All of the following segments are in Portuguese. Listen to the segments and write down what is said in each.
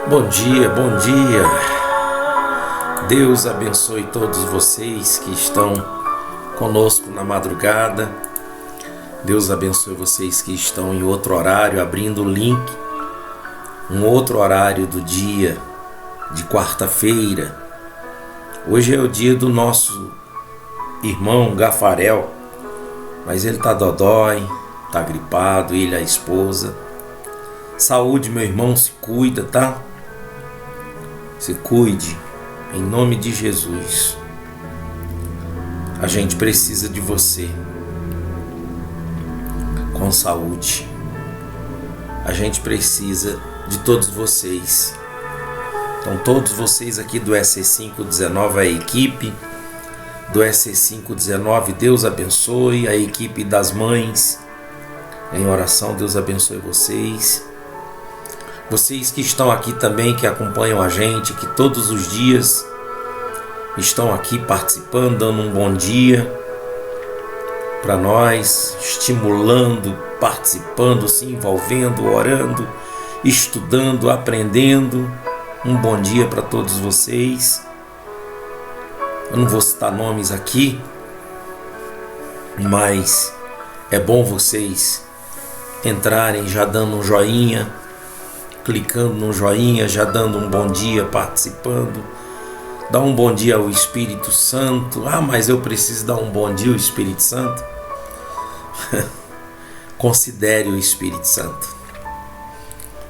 Bom dia, bom dia. Deus abençoe todos vocês que estão conosco na madrugada. Deus abençoe vocês que estão em outro horário, abrindo o link, um outro horário do dia de quarta-feira. Hoje é o dia do nosso irmão Gafarel, mas ele tá dodói, tá gripado, ele e a esposa. Saúde, meu irmão, se cuida, tá? Se cuide, em nome de Jesus. A gente precisa de você com saúde. A gente precisa de todos vocês. Então, todos vocês aqui do SC519, a equipe do SC519, Deus abençoe. A equipe das mães, em oração, Deus abençoe vocês. Vocês que estão aqui também, que acompanham a gente, que todos os dias estão aqui participando, dando um bom dia para nós, estimulando, participando, se envolvendo, orando, estudando, aprendendo. Um bom dia para todos vocês. Eu não vou citar nomes aqui, mas é bom vocês entrarem já dando um joinha, clicando no joinha, já dando um bom dia, participando. Dá um bom dia ao Espírito Santo. Ah, mas eu preciso dar um bom dia ao Espírito Santo. Considere o Espírito Santo.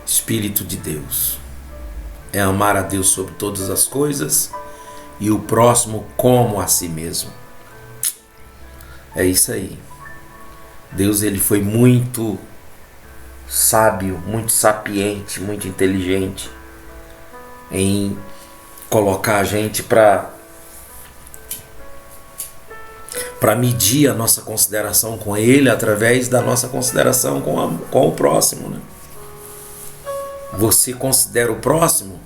Espírito de Deus é amar a Deus sobre todas as coisas e o próximo como a si mesmo. É isso aí. Deus, ele foi muito sábio, muito sapiente, muito inteligente em colocar a gente para medir a nossa consideração com Ele através da nossa consideração com o próximo, né? Você considera o próximo?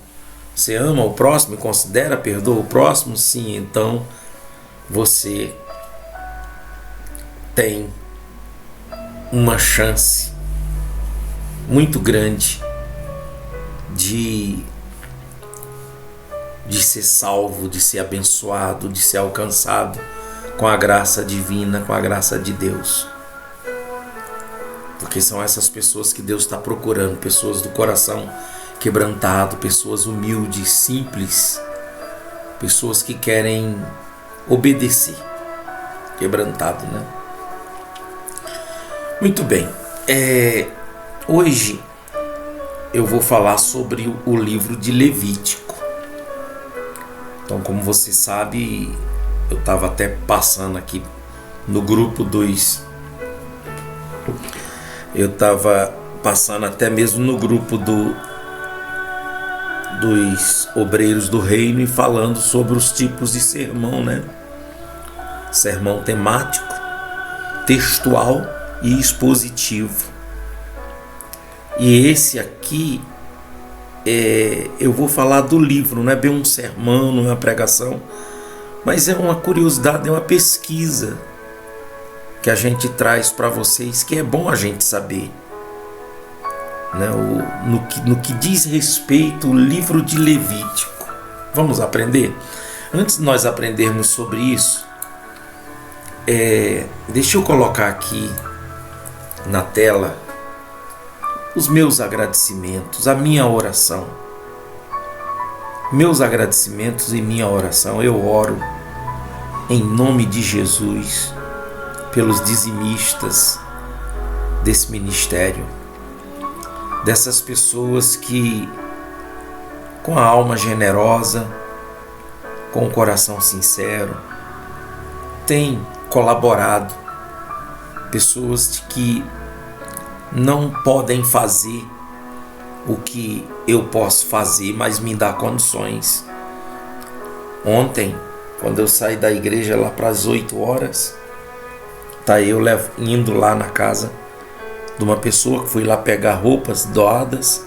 Você ama o próximo e considera, perdoa o próximo? Sim, então você tem uma chance muito grande de ser salvo, de ser abençoado, de ser alcançado com a graça divina, com a graça de Deus. Porque são essas pessoas que Deus está procurando, pessoas do coração quebrantado, pessoas humildes, simples, pessoas que querem obedecer, quebrantado, né? Muito bem. Hoje eu vou falar sobre o livro de Levítico. Então, como você sabe, eu estava até passando aqui no grupo eu estava passando até mesmo no grupo dos obreiros do reino e falando sobre os tipos de sermão, né? Sermão temático, textual e expositivo. E esse aqui, eu vou falar do livro, não é bem um sermão, não é uma pregação, mas é uma curiosidade, é uma pesquisa que a gente traz para vocês, que é bom a gente saber, né? No que diz respeito ao livro de Levítico. Vamos aprender? Antes de nós aprendermos sobre isso, deixa eu colocar aqui na tela os meus agradecimentos, a minha oração. Meus agradecimentos e minha oração. Eu oro em nome de Jesus pelos dizimistas desse ministério, dessas pessoas que, com a alma generosa, com o coração sincero, têm colaborado, pessoas que não podem fazer o que eu posso fazer, mas me dá condições. Ontem, quando eu saí da igreja lá para as 8 horas, eu indo lá na casa de uma pessoa que fui lá pegar roupas doadas,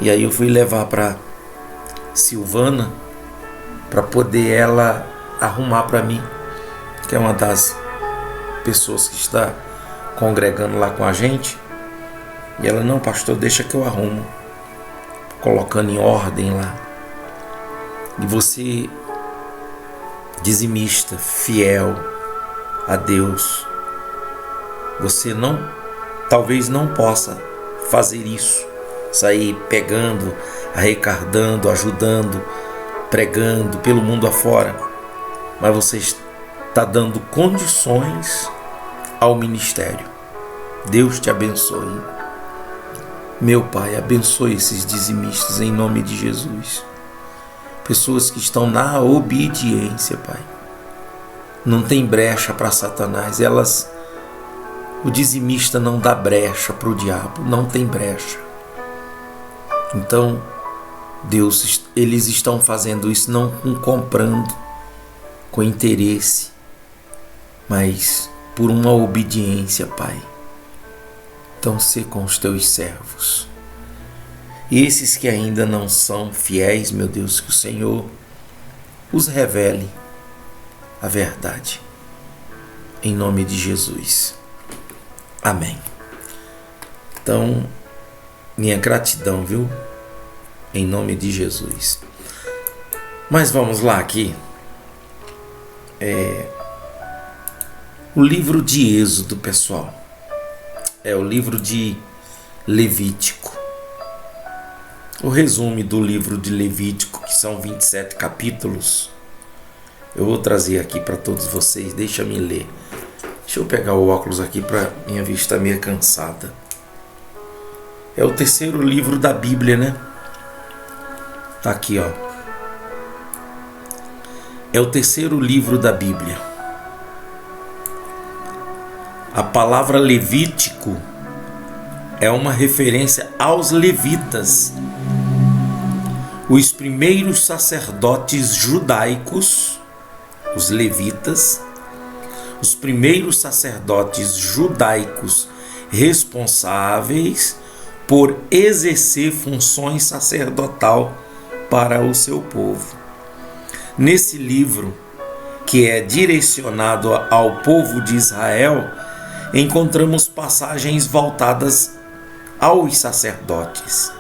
e aí eu fui levar para Silvana para poder ela arrumar para mim, que é uma das pessoas que está congregando lá com a gente. E ela: não, pastor, deixa que eu arrumo. colocando em ordem lá. E você, dizimista, fiel a Deus, você talvez não possa fazer isso, sair pegando, arrecadando, ajudando, pregando pelo mundo afora, mas você está dando condições ao ministério. Deus te abençoe. Meu Pai, abençoe esses dizimistas em nome de Jesus. Pessoas que estão na obediência, Pai. Não tem brecha para Satanás. O dizimista não dá brecha para o diabo. Não tem brecha. Então, Deus, eles estão fazendo isso não comprando com interesse, mas por uma obediência, Pai. Então, sê com os teus servos. E esses que ainda não são fiéis, meu Deus, que o Senhor os revele a verdade. Em nome de Jesus. Amém. Então, minha gratidão, viu? Em nome de Jesus. Mas vamos lá aqui. O livro de Êxodo, pessoal. É o livro de Levítico. O resumo do livro de Levítico, que são 27 capítulos, eu vou trazer aqui para todos vocês. Deixa-me ler. Deixa eu pegar o óculos aqui, para minha vista meio cansada. É o terceiro livro da Bíblia, né? Tá aqui, ó. É o terceiro livro da Bíblia. A palavra Levítico é uma referência aos levitas, os primeiros sacerdotes judaicos, os levitas, os primeiros sacerdotes judaicos responsáveis por exercer funções sacerdotal para o seu povo. Nesse livro, que é direcionado ao povo de Israel, encontramos passagens voltadas aos sacerdotes.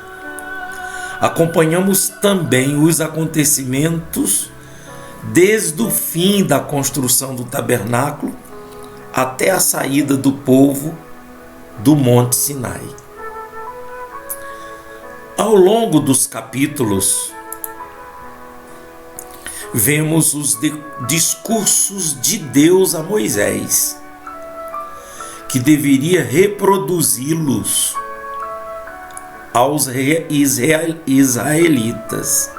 Acompanhamos também os acontecimentos desde o fim da construção do tabernáculo até a saída do povo do Monte Sinai. Ao longo dos capítulos, vemos os discursos de Deus a Moisés, que deveria reproduzi-los aos israelitas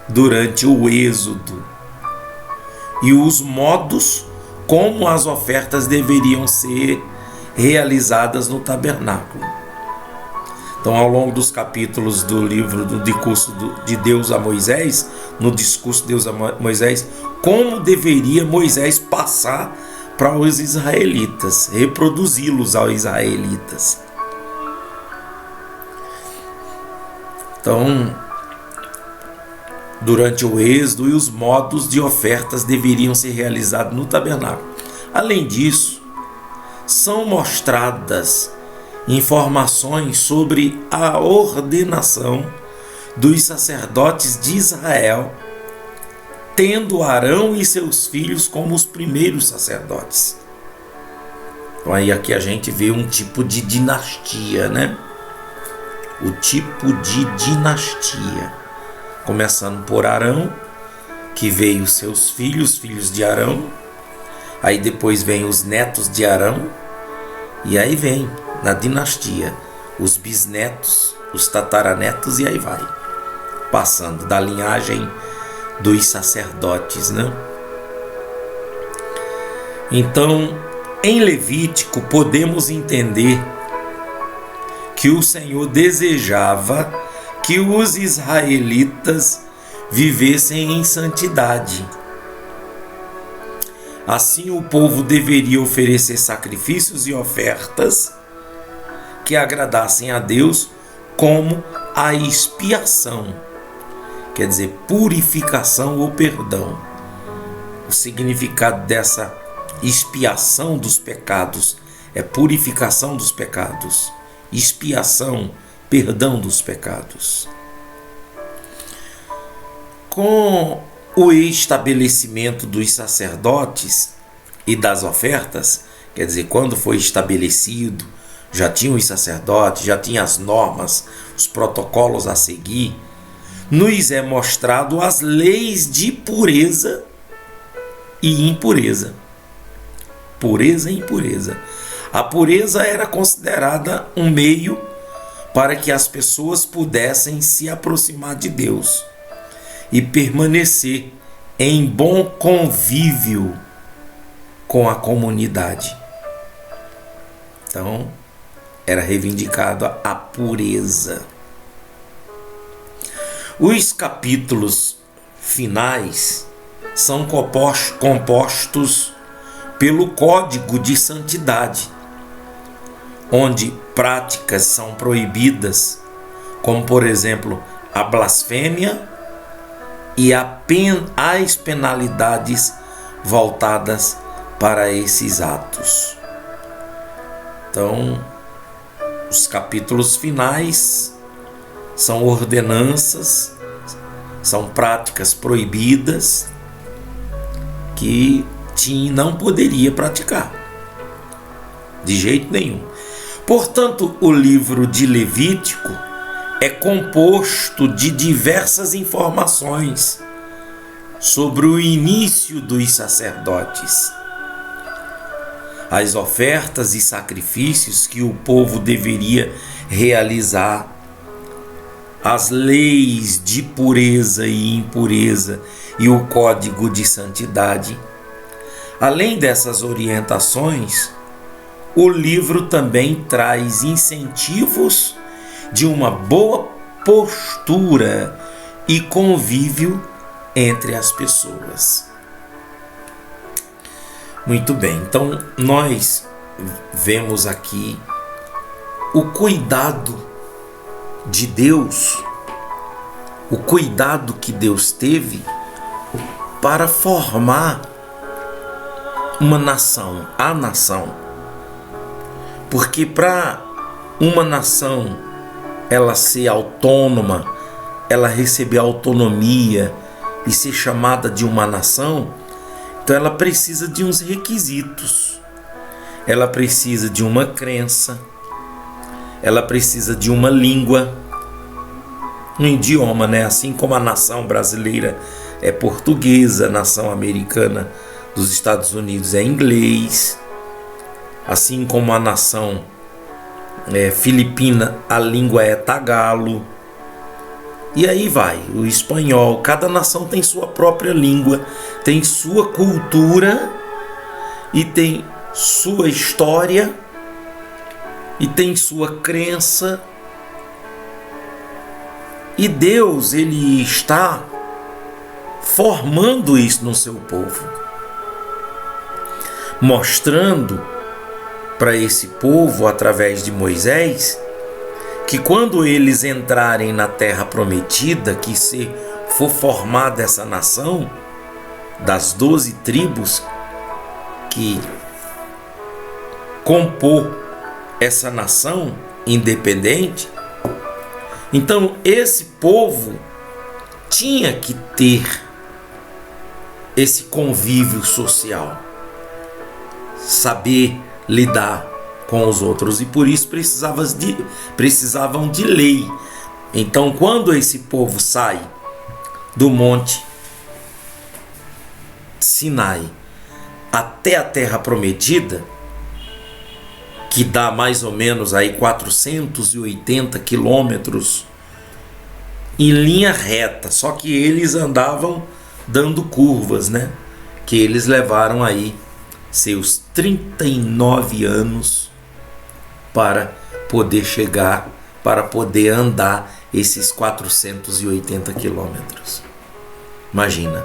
durante o êxodo, e os modos como as ofertas deveriam ser realizadas no tabernáculo. Então, ao longo dos capítulos do livro do discurso de Deus a Moisés, no discurso de Deus a Moisés, como deveria Moisés passar para os israelitas, reproduzi-los aos israelitas. Então, durante o êxodo, e os modos de ofertas deveriam ser realizados no tabernáculo. Além disso, são mostradas informações sobre a ordenação dos sacerdotes de Israel, tendo Arão e seus filhos como os primeiros sacerdotes. Então aí aqui a gente vê um tipo de dinastia, né? O tipo de dinastia. Começando por Arão, que veio seus filhos, filhos de Arão. Aí depois vem os netos de Arão. E aí vem, na dinastia, os bisnetos, os tataranetos, e aí vai. Passando da linhagem dos sacerdotes, né? Então, em Levítico, podemos entender que o Senhor desejava que os israelitas vivessem em santidade. Assim, o povo deveria oferecer sacrifícios e ofertas que agradassem a Deus, como a expiação, quer dizer, purificação ou perdão. O significado dessa expiação dos pecados é purificação dos pecados, expiação, perdão dos pecados. Com o estabelecimento dos sacerdotes e das ofertas, quer dizer, quando foi estabelecido, já tinha os sacerdotes, já tinha as normas, os protocolos a seguir, nos é mostrado as leis de pureza e impureza. Pureza e impureza. A pureza era considerada um meio para que as pessoas pudessem se aproximar de Deus e permanecer em bom convívio com a comunidade. Então, era reivindicada a pureza. Os capítulos finais são compostos pelo Código de Santidade, onde práticas são proibidas, como por exemplo a blasfêmia e as penalidades voltadas para esses atos. Então, os capítulos finais são ordenanças, são práticas proibidas que não poderia praticar de jeito nenhum. Portanto, o livro de Levítico é composto de diversas informações sobre o início dos sacerdotes, as ofertas e sacrifícios que o povo deveria realizar, as leis de pureza e impureza e o código de santidade. Além dessas orientações, o livro também traz incentivos de uma boa postura e convívio entre as pessoas. Muito bem, então nós vemos aqui o cuidado de Deus, o cuidado que Deus teve para formar uma nação, a nação. Porque para uma nação ela ser autônoma, ela receber autonomia e ser chamada de uma nação, então ela precisa de uns requisitos. Ela precisa de uma crença, ela precisa de uma língua, um idioma, né? Assim como a nação brasileira é portuguesa, a nação americana dos Estados Unidos é inglês, assim como a nação filipina, a língua é tagalo, e aí vai, o espanhol. Cada nação tem sua própria língua, tem sua cultura e tem sua história e tem sua crença. E Deus, ele está formando isso no seu povo, mostrando para esse povo, através de Moisés, que quando eles entrarem na terra prometida, que se for formada essa nação, das 12 tribos que compor essa nação independente, então esse povo tinha que ter esse convívio social, saber lidar com os outros, e por isso precisavam de lei. Então, quando esse povo sai do monte Sinai até a terra prometida, que dá mais ou menos aí 480 quilômetros em linha reta, só que eles andavam dando curvas, né? Que eles levaram aí seus 39 anos para poder chegar, para poder andar esses 480 quilômetros. Imagina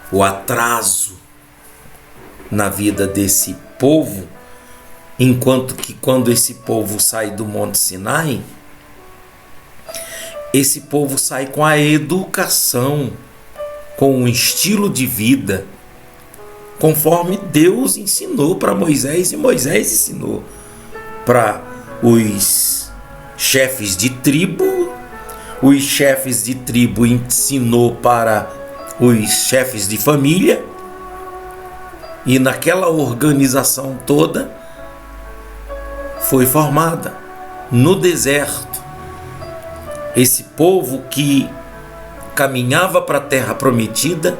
o atraso na vida desse povo, enquanto que quando esse povo sai do Monte Sinai, esse povo sai com a educação, com um estilo de vida, conforme Deus ensinou para Moisés, e Moisés ensinou para os chefes de tribo, os chefes de tribo ensinou para os chefes de família, e naquela organização toda foi formada no deserto esse povo que caminhava para a terra prometida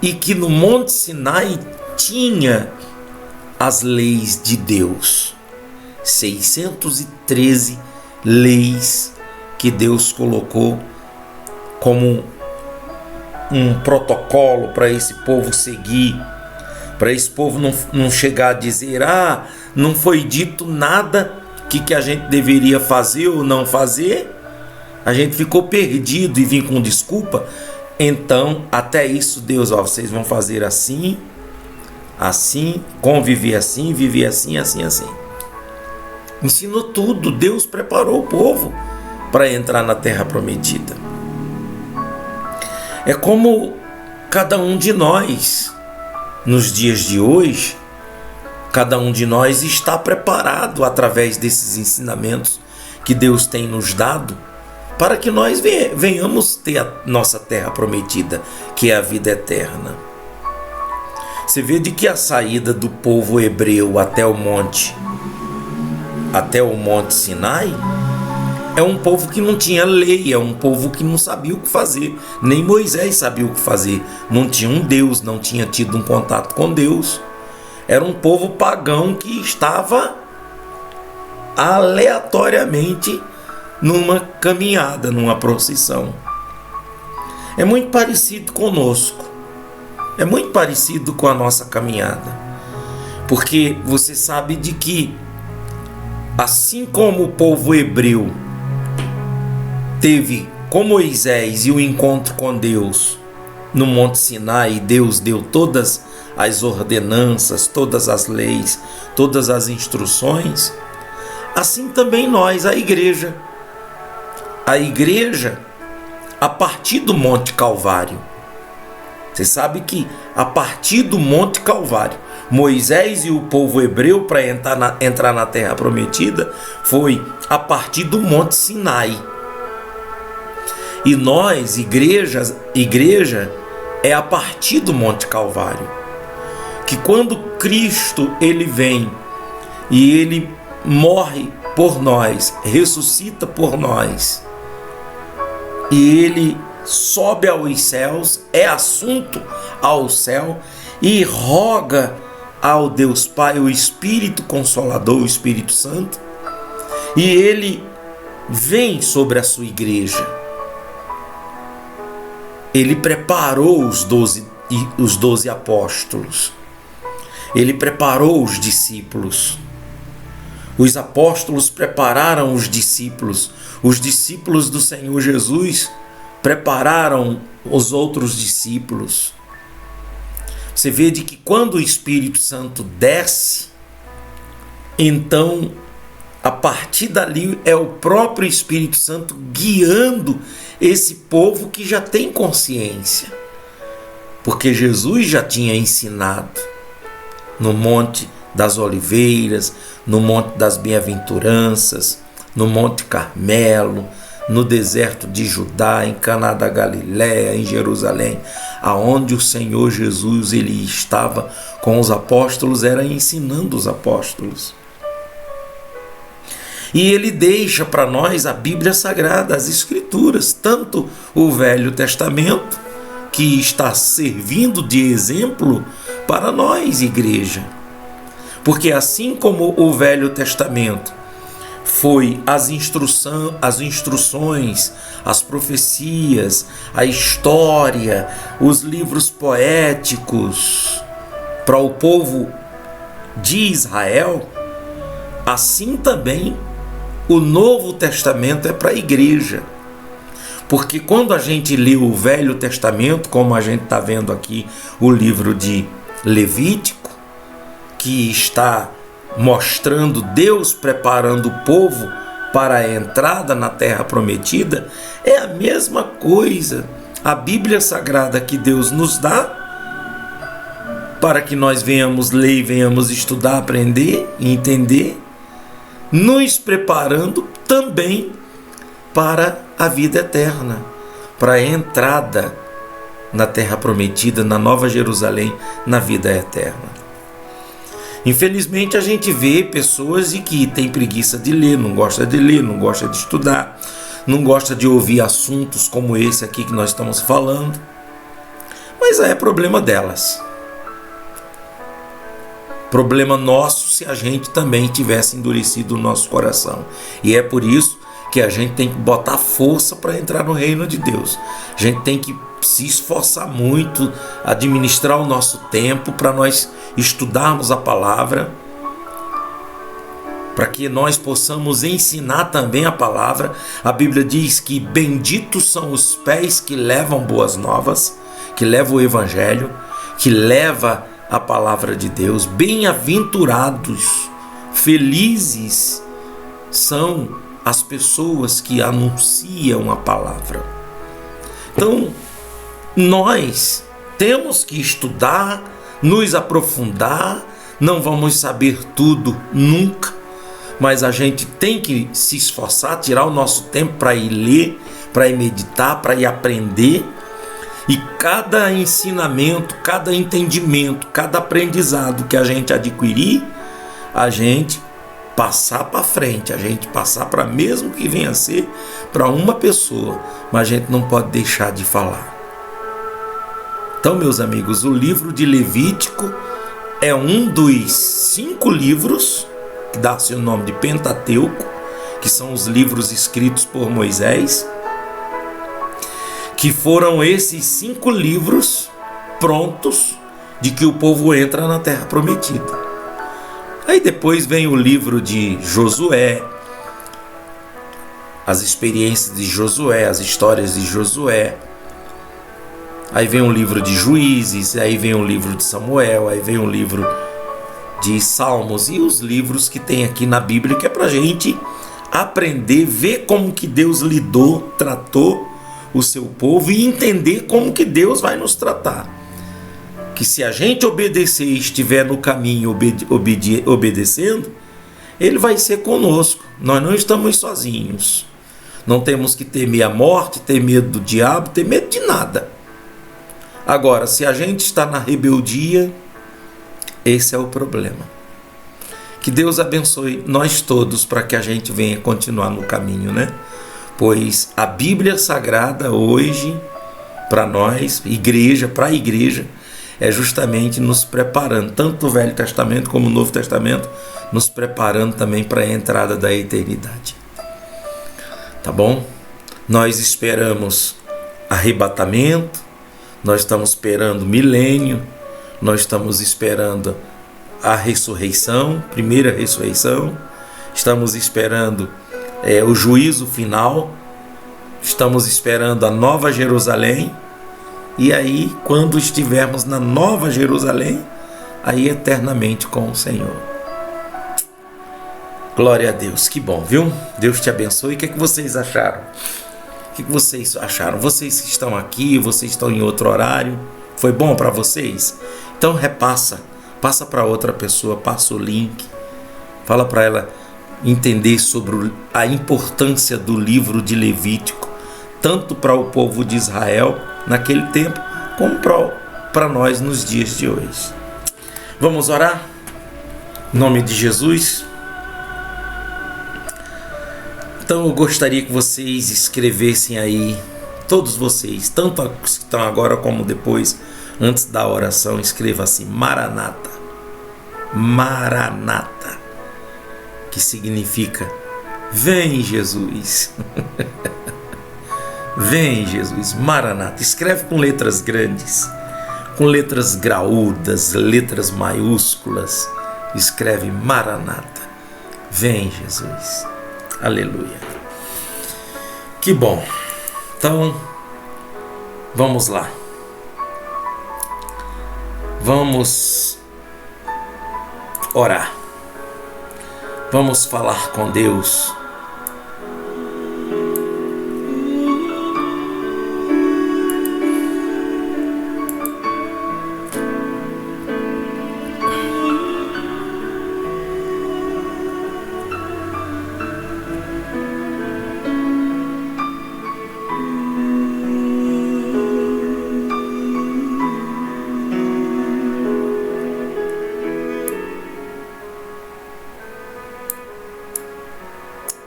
e que no Monte Sinai tinha as leis de Deus. 613 leis que Deus colocou como um protocolo para esse povo seguir, para esse povo não chegar a dizer: não foi dito nada que a gente deveria fazer ou não fazer, a gente ficou perdido e vir com desculpa. Então, até isso Deus, vocês vão fazer assim, assim, conviver assim, viver assim, assim, assim. Ensinou tudo. Deus preparou o povo para entrar na terra prometida. É como cada um de nós, nos dias de hoje, cada um de nós está preparado através desses ensinamentos que Deus tem nos dado para que nós venhamos ter a nossa terra prometida, que é a vida eterna. Você vê de que a saída do povo hebreu até o monte Sinai, é um povo que não tinha lei, é um povo que não sabia o que fazer. Nem Moisés sabia o que fazer. Não tinha um Deus, não tinha tido um contato com Deus. Era um povo pagão que estava aleatoriamente numa caminhada, numa procissão. É muito parecido conosco. É muito parecido com a nossa caminhada. Porque você sabe de que, assim como o povo hebreu teve com Moisés e o encontro com Deus no Monte Sinai, Deus deu todas as ordenanças, todas as leis, todas as instruções, assim também nós, a igreja, a partir do Monte Calvário. Você sabe que a partir do Monte Calvário, Moisés e o povo hebreu para entrar na terra prometida foi a partir do Monte Sinai. E nós, igreja é a partir do Monte Calvário. Que quando Cristo ele vem e ele morre por nós, ressuscita por nós, e ele sobe aos céus, é assunto ao céu, e roga ao Deus Pai, o Espírito Consolador, o Espírito Santo, e ele vem sobre a sua igreja. Ele preparou os 12 apóstolos. Ele preparou os discípulos. Os apóstolos prepararam os discípulos. Os discípulos do Senhor Jesus prepararam os outros discípulos. Você vê de que quando o Espírito Santo desce, então, a partir dali é o próprio Espírito Santo guiando esse povo que já tem consciência. Porque Jesus já tinha ensinado no Monte das Oliveiras, no Monte das Bem-aventuranças, no Monte Carmelo, no deserto de Judá, em Caná da Galiléia, em Jerusalém, aonde o Senhor Jesus ele estava com os apóstolos, era ensinando os apóstolos. E ele deixa para nós a Bíblia Sagrada, as Escrituras, tanto o Velho Testamento, que está servindo de exemplo para nós, igreja. Porque assim como o Velho Testamento foi as instruções, as profecias, a história, os livros poéticos para o povo de Israel, assim também o Novo Testamento é para a igreja. Porque quando a gente lê o Velho Testamento, como a gente está vendo aqui o livro de Levítico, que está mostrando Deus preparando o povo para a entrada na terra prometida, é a mesma coisa. A Bíblia Sagrada que Deus nos dá para que nós venhamos ler, venhamos estudar, aprender e entender, nos preparando também para a vida eterna, para a entrada na terra prometida, na Nova Jerusalém, na vida eterna. Infelizmente a gente vê pessoas que têm preguiça de ler, não gosta de ler, não gosta de estudar, não gosta de ouvir assuntos como esse aqui que nós estamos falando, mas é problema delas. Problema nosso se a gente também tivesse endurecido o nosso coração. E é por isso que a gente tem que botar força para entrar no reino de Deus. A gente tem que se esforçar muito, administrar o nosso tempo para nós estudarmos a palavra, para que nós possamos ensinar também a palavra. A Bíblia diz que benditos são os pés que levam boas novas, que levam o evangelho, que leva a palavra de Deus. Bem-aventurados, felizes são as pessoas que anunciam a palavra. Então, nós temos que estudar, nos aprofundar, não vamos saber tudo nunca, mas a gente tem que se esforçar, tirar o nosso tempo para ir ler, para ir meditar, para ir aprender. E cada ensinamento, cada entendimento, cada aprendizado que a gente adquirir, a gente passar para frente, a gente passar para, mesmo que venha a ser para uma pessoa, mas a gente não pode deixar de falar. Então, meus amigos, o livro de Levítico é um dos 5 livros que dá-se o nome de Pentateuco, que são os livros escritos por Moisés, que foram esses 5 livros prontos de que o povo entra na Terra Prometida. Aí depois vem o livro de Josué, as experiências de Josué, as histórias de Josué. Aí vem o livro de Juízes, aí vem o livro de Samuel, aí vem o livro de Salmos e os livros que tem aqui na Bíblia, que é para a gente aprender, ver como que Deus lidou, tratou o seu povo e entender como que Deus vai nos tratar. Que se a gente obedecer e estiver no caminho obedecendo, Ele vai ser conosco. Nós não estamos sozinhos. Não temos que temer a morte, ter medo do diabo, ter medo de nada. Agora, se a gente está na rebeldia, esse é o problema. Que Deus abençoe nós todos para que a gente venha continuar no caminho, né? Pois a Bíblia Sagrada hoje, para nós, igreja, para a igreja, é justamente nos preparando, tanto o Velho Testamento como o Novo Testamento, nos preparando também para a entrada da eternidade. Tá bom? Nós esperamos arrebatamento, nós estamos esperando milênio, nós estamos esperando a ressurreição, primeira ressurreição, estamos esperando o juízo final, estamos esperando a Nova Jerusalém, e aí, quando estivermos na Nova Jerusalém, aí eternamente com o Senhor. Glória a Deus, que bom, viu? Deus te abençoe. O que é que vocês acharam? O que é que vocês acharam? Vocês que estão aqui, vocês estão em outro horário, foi bom para vocês? Então repassa, passa para outra pessoa, passa o link, fala para ela entender sobre a importância do livro de Levítico, tanto para o povo de Israel naquele tempo, como para nós nos dias de hoje. Vamos orar? Em nome de Jesus. Então eu gostaria que vocês escrevessem aí, todos vocês, tanto os que estão agora como depois, antes da oração, escreva assim: Maranata. Maranata, que significa vem Jesus. Vem Jesus, Maranata. Escreve com letras grandes, com letras graúdas, letras maiúsculas. Escreve Maranata. Vem Jesus. Aleluia. Que bom. Então, vamos lá. Vamos orar. Vamos falar com Deus.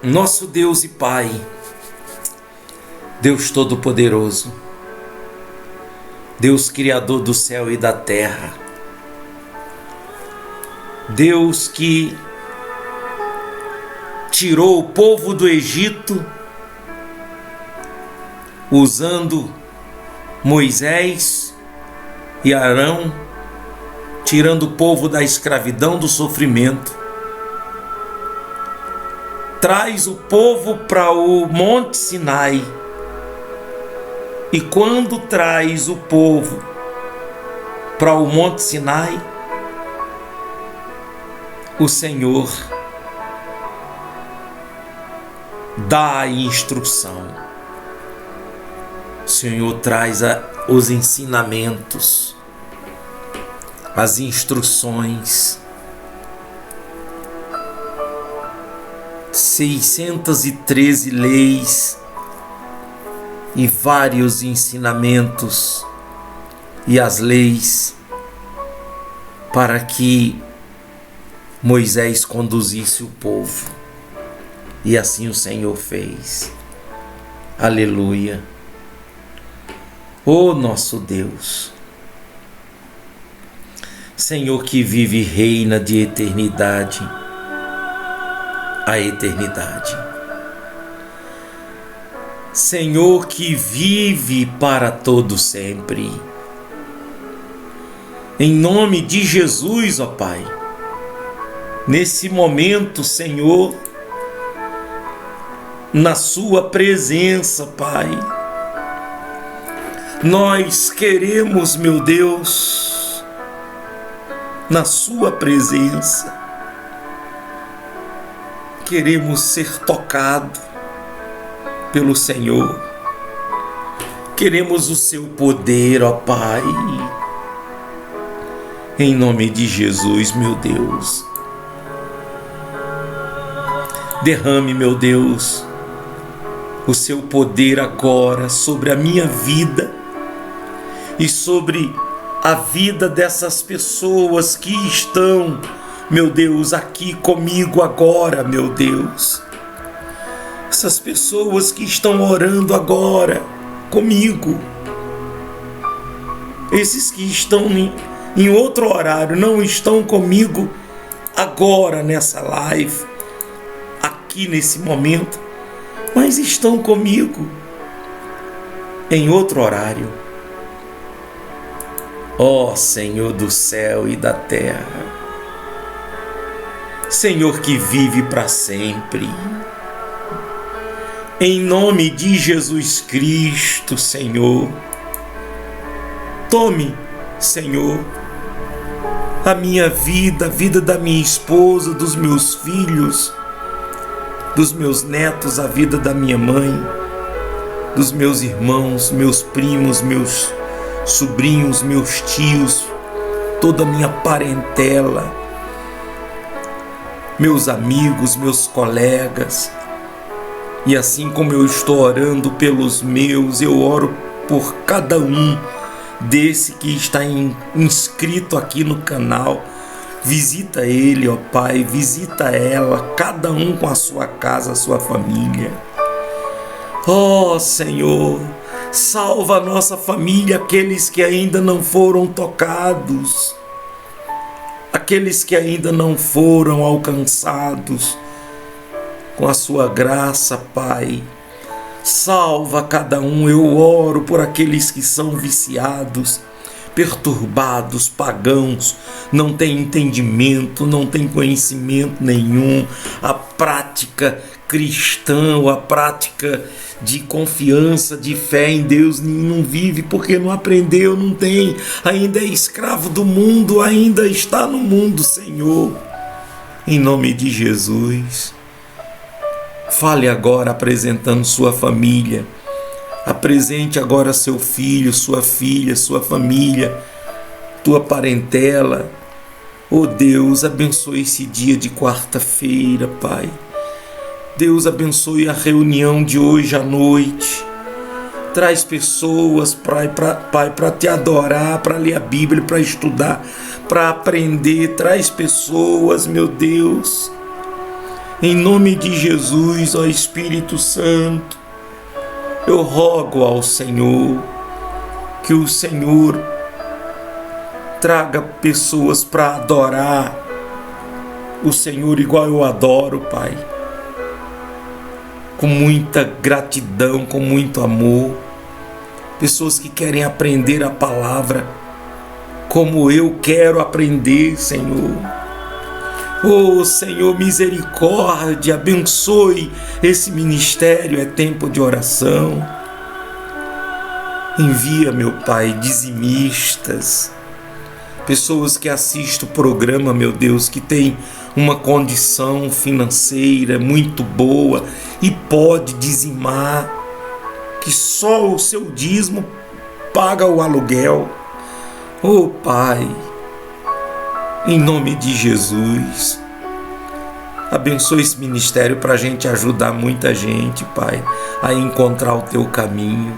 Nosso Deus e Pai, Deus Todo-Poderoso, Deus Criador do céu e da terra, Deus que tirou o povo do Egito usando Moisés e Arão, tirando o povo da escravidão, do sofrimento. Traz o povo para o Monte Sinai. E quando traz o povo para o Monte Sinai, o Senhor dá a instrução. O Senhor traz os ensinamentos, as instruções. 613 leis e vários ensinamentos e as leis para que Moisés conduzisse o povo. E assim o Senhor fez. Aleluia. Ó nosso Deus, Senhor que vive e reina de eternidade a eternidade. Senhor que vive para todo sempre. Em nome de Jesus, ó Pai, nesse momento, Senhor, na sua presença, Pai, nós queremos, meu Deus, na sua presença, queremos ser tocados pelo Senhor, queremos o seu poder, ó Pai, em nome de Jesus, meu Deus. Derrame, meu Deus, o seu poder agora sobre a minha vida e sobre a vida dessas pessoas que estão, meu Deus, aqui comigo agora, meu Deus. Essas pessoas que estão orando agora comigo. Esses que estão em outro horário, não estão comigo agora nessa live, aqui nesse momento, mas estão comigo em outro horário. Ó Senhor do céu e da terra, Senhor que vive para sempre, em nome de Jesus Cristo, Senhor, tome, Senhor, a minha vida, a vida da minha esposa, dos meus filhos, dos meus netos, a vida da minha mãe, dos meus irmãos, meus primos, meus sobrinhos, meus tios, toda a minha parentela, meus amigos, meus colegas. E assim como eu estou orando pelos meus, eu oro por cada um desse que está inscrito aqui no canal. Visita ele, ó Pai, visita ela, cada um com a sua casa, a sua família. Ó Senhor, salva a nossa família, aqueles que ainda não foram tocados, aqueles que ainda não foram alcançados com a sua graça, Pai. Salva cada um. Eu oro por aqueles que são viciados, perturbados, pagãos, não têm entendimento, não têm conhecimento nenhum. A prática cristã, a prática de confiança, de fé em Deus, não vive porque não aprendeu, não tem, ainda é escravo do mundo, ainda está no mundo, Senhor. Em nome de Jesus, fale agora apresentando sua família. Apresente agora seu filho, sua filha, sua família, tua parentela. Oh Deus, abençoe esse dia de quarta-feira, Pai. Deus abençoe a reunião de hoje à noite. Traz pessoas, Pai, para te adorar, para ler a Bíblia, para estudar, para aprender. Traz pessoas, meu Deus, Em nome de Jesus, ó Espírito Santo, eu rogo ao Senhor que o Senhor traga pessoas para adorar o Senhor igual eu adoro, Pai. Com muita gratidão, com muito amor. Pessoas que querem aprender a palavra como eu quero aprender, Senhor. Oh, Senhor, misericórdia, abençoe esse ministério, é tempo de oração. Envia, meu Pai, dizimistas, pessoas que assistem o programa, meu Deus, que tem uma condição financeira muito boa e pode dizimar, que só o seu dízimo paga o aluguel. Oh, Pai, em nome de Jesus, abençoe esse ministério para a gente ajudar muita gente, Pai, a encontrar o Teu caminho.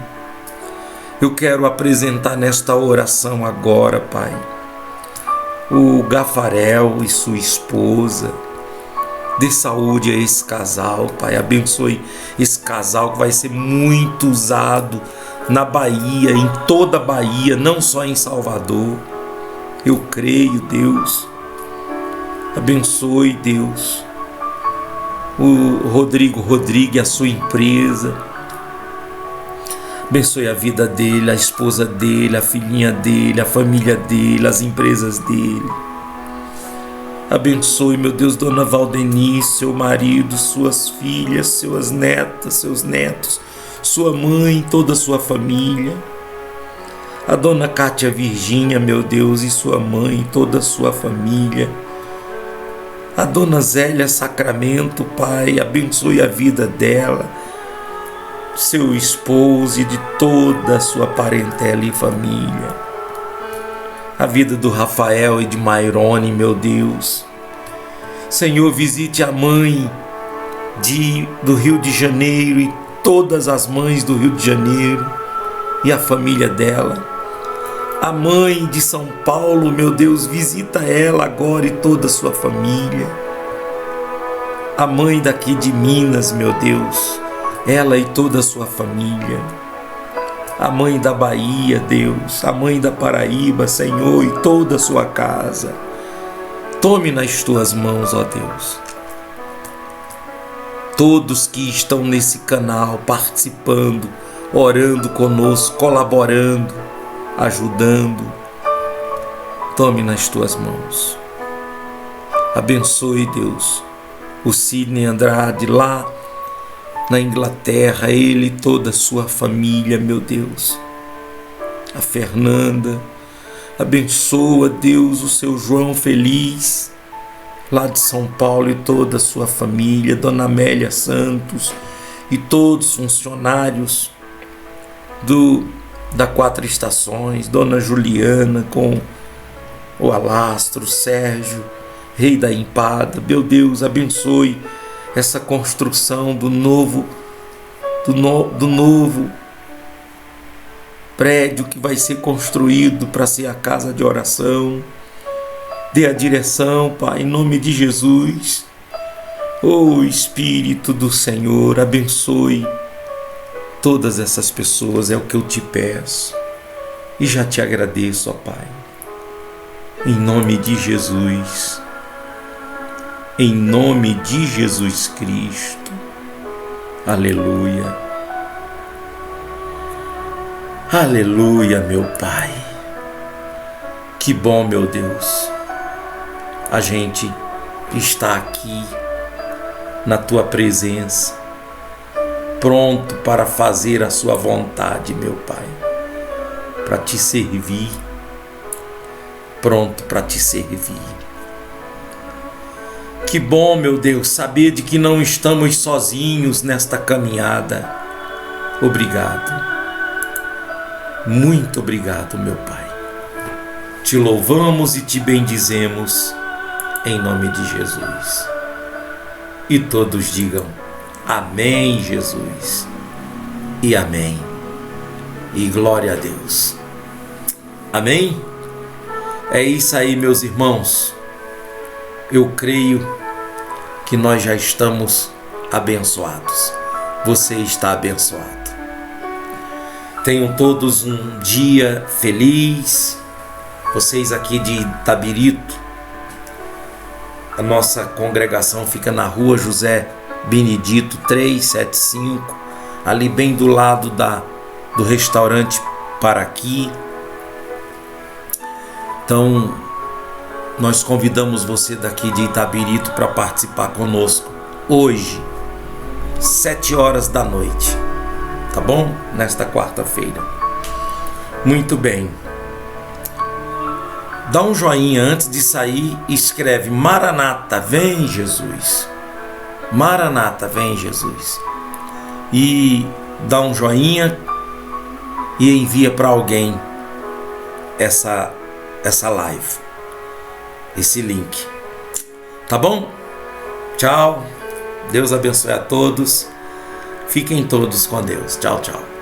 Eu quero apresentar nesta oração agora, Pai, o Gafarel e sua esposa. Dê saúde a esse casal, Pai. Abençoe esse casal que vai ser muito usado na Bahia, em toda a Bahia, não só em Salvador. Eu creio, Deus. Abençoe, Deus, o Rodrigo Rodrigues, a sua empresa. Abençoe a vida dele, a esposa dele, a filhinha dele, a família dele, as empresas dele. Abençoe, meu Deus, Dona Valdenice, seu marido, suas filhas, suas netas, seus netos, sua mãe, toda a sua família. A Dona Cátia Virgínia, meu Deus, e sua mãe, toda a sua família. A Dona Zélia Sacramento, Pai, abençoe a vida dela, seu esposo e de toda a sua parentela e família. A vida do Rafael e de Mairone, meu Deus. Senhor, visite a mãe do Rio de Janeiro e todas as mães do Rio de Janeiro e a família dela. A mãe de São Paulo, meu Deus, visita ela agora e toda a sua família. A mãe daqui de Minas, meu Deus, ela e toda a sua família. A mãe da Bahia, Deus, a mãe da Paraíba, Senhor, e toda a sua casa. Tome nas tuas mãos, ó Deus. Todos que estão nesse canal participando, orando conosco, colaborando, ajudando, tome nas tuas mãos. Abençoe, Deus, o Sidney Andrade lá na Inglaterra, ele e toda a sua família, meu Deus. A Fernanda, abençoa, Deus, o seu João Feliz, lá de São Paulo, e toda a sua família, Dona Amélia Santos e todos os funcionários da Quatro Estações, Dona Juliana com o Alastro, Sérgio, Rei da Empada. Meu Deus, abençoe essa construção do novo prédio que vai ser construído para ser a casa de oração. Dê a direção, Pai, em nome de Jesus. Oh, Espírito do Senhor, abençoe todas essas pessoas, é o que eu te peço. E já te agradeço, ó Pai. Em nome de Jesus. Em nome de Jesus Cristo. Aleluia. Aleluia, meu Pai. Que bom, meu Deus. A gente está aqui na Tua presença, pronto para fazer a Sua vontade, meu Pai. Para Te servir. Pronto para Te servir. Que bom, meu Deus, saber de que não estamos sozinhos nesta caminhada. Obrigado. Muito obrigado, meu Pai. Te louvamos e te bendizemos em nome de Jesus. E todos digam amém, Jesus. E amém. E glória a Deus. Amém? É isso aí, meus irmãos. Eu creio que nós já estamos abençoados. Você está abençoado. Tenham todos um dia feliz. Vocês aqui de Itabirito, a nossa congregação fica na rua José Benedito 375, ali bem do lado do restaurante Paraqui. Então, nós convidamos você daqui de Itabirito para participar conosco hoje, 7 horas da noite, tá bom? Nesta quarta-feira. Muito bem. Dá um joinha antes de sair e escreve: Maranata, vem Jesus. Maranata, vem Jesus. E dá um joinha e envia para alguém essa live, esse link. Tá bom? Tchau. Deus abençoe a todos. Fiquem todos com Deus. Tchau, tchau.